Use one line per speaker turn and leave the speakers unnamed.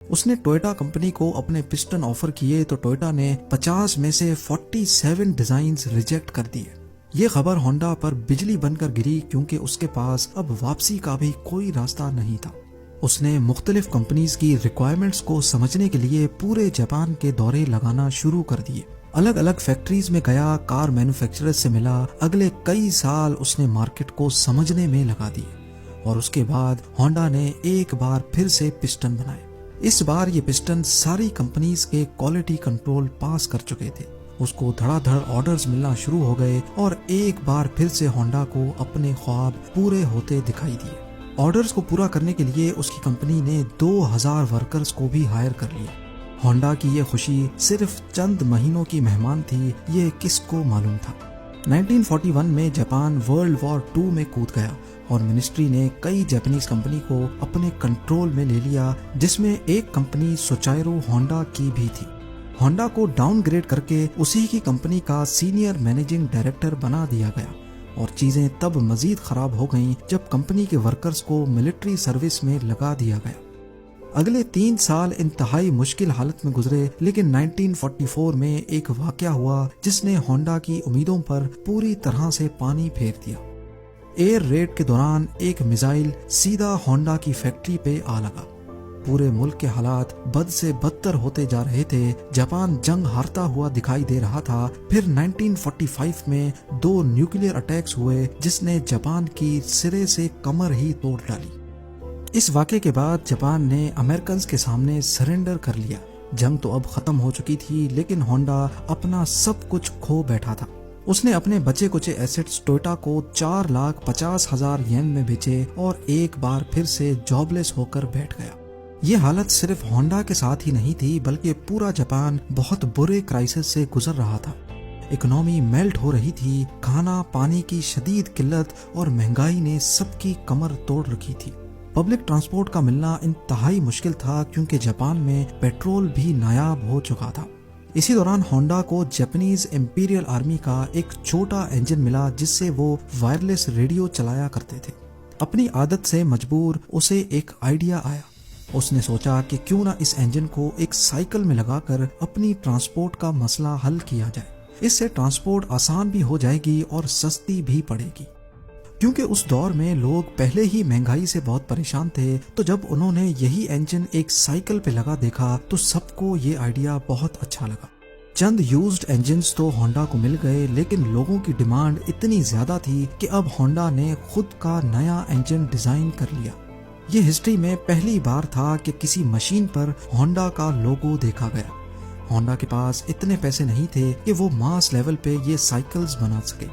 اس نے Toyota company کو اپنے پسٹن آفر کیے تو ٹوئٹا نے 50 میں سے 47 ڈیزائنز ریجیکٹ کر دیے۔ یہ خبر ہونڈا پر بجلی بن کر گری کیونکہ اس کے پاس اب واپسی کا بھی کوئی راستہ نہیں تھا۔ اس نے مختلف کمپنیز کی ریکوائرمنٹس کو سمجھنے کے لیے پورے جاپان کے دورے لگانا شروع کر دیے۔ الگ الگ فیکٹریز میں گیا، کار مینوفیکچررز سے ملا۔ اگلے کئی سال اس نے مارکیٹ کو سمجھنے میں لگا دیے اور اس کے بعد ہونڈا نے ایک بار پھر سے پسٹن بنائے۔ اس بار یہ پسٹن ساری کمپنیز کے کوالٹی کنٹرول پاس کر چکے تھے۔ اس کو دھڑا دھڑ آرڈرز ملنا شروع ہو گئے اور ایک بار پھر سے ہونڈا کو اپنے خواب پورے ہوتے دکھائی دیے۔ آرڈرز کو پورا کرنے کے لیے اس کی کمپنی نے 2000 ورکرز کو بھی ہائر کر لیا۔ ہونڈا کی یہ خوشی صرف چند مہینوں کی مہمان تھی، یہ کس کو معلوم تھا۔ 1941 میں جاپان ورلڈ وار 2 میں کود گیا اور منسٹری نے کئی جاپانیز کمپنی کو اپنے کنٹرول میں لے لیا، جس میں ایک کمپنی سوچائرو ہونڈا کی بھی تھی۔ ہونڈا کو ڈاؤن گریڈ کر کے اسی کی کمپنی کا سینئر مینیجنگ ڈائریکٹر بنا دیا گیا اور چیزیں تب مزید خراب ہو گئیں جب کمپنی کے ورکرز کو ملٹری سروس میں لگا دیا گیا۔ اگلے 3 سال انتہائی مشکل حالت میں گزرے، لیکن 1944 میں ایک واقعہ ہوا جس نے ہونڈا کی امیدوں پر پوری طرح سے پانی پھیر دیا۔ ایئر ریڈ کے دوران ایک میزائل سیدھا ہونڈا کی فیکٹری پہ آ لگا۔ پورے ملک کے حالات بد سے بدتر ہوتے جا رہے تھے۔ جاپان جنگ ہارتا ہوا دکھائی دے رہا تھا۔ پھر 1945 میں 2 نیوکلیئر اٹیکس ہوئے جس نے جاپان کی سرے سے کمر ہی توڑ ڈالی۔ اس واقعے کے بعد جاپان نے امریکنز کے سامنے سرنڈر کر لیا۔ جنگ تو اب ختم ہو چکی تھی، لیکن ہونڈا اپنا سب کچھ کھو بیٹھا تھا۔ اس نے اپنے بچے کچے ایسٹس ٹوئٹا کو 4,50,000 ین میں بیچے اور ایک بار پھر سے جاب لیس ہو کر بیٹھ گیا۔ یہ حالت صرف ہونڈا کے ساتھ ہی نہیں تھی، بلکہ پورا جاپان بہت برے کرائسس سے گزر رہا تھا۔ اکنامی میلٹ ہو رہی تھی، کھانا پانی کی شدید قلت اور مہنگائی نے سب کی کمر توڑ رکھی تھی۔ پبلک ٹرانسپورٹ کا ملنا انتہائی مشکل تھا کیونکہ جاپان میں پیٹرول بھی نایاب ہو چکا تھا۔ اسی دوران ہونڈا کو جاپانیز امپیریل آرمی کا ایک چھوٹا انجن ملا جس سے وہ وائرلیس ریڈیو چلایا کرتے تھے۔ اپنی عادت سے مجبور اسے ایک آئیڈیا آیا۔ اس نے سوچا کہ کیوں نہ اس انجن کو ایک سائیکل میں لگا کر اپنی ٹرانسپورٹ کا مسئلہ حل کیا جائے۔ اس سے ٹرانسپورٹ آسان بھی ہو جائے گی اور سستی بھی پڑے گی۔ کیونکہ اس دور میں لوگ پہلے ہی مہنگائی سے بہت پریشان تھے، تو جب انہوں نے یہی انجن ایک سائیکل پہ لگا دیکھا تو سب کو یہ آئیڈیا بہت اچھا لگا۔ چند یوزڈ انجنز تو ہونڈا کو مل گئے، لیکن لوگوں کی ڈیمانڈ اتنی زیادہ تھی کہ اب ہونڈا نے خود کا نیا انجن ڈیزائن کر لیا۔ یہ ہسٹری میں پہلی بار تھا کہ کسی مشین پر ہونڈا کا لوگو دیکھا گیا۔ ہونڈا کے پاس اتنے پیسے نہیں تھے کہ وہ ماس لیول پہ یہ سائیکلز بنا سکے۔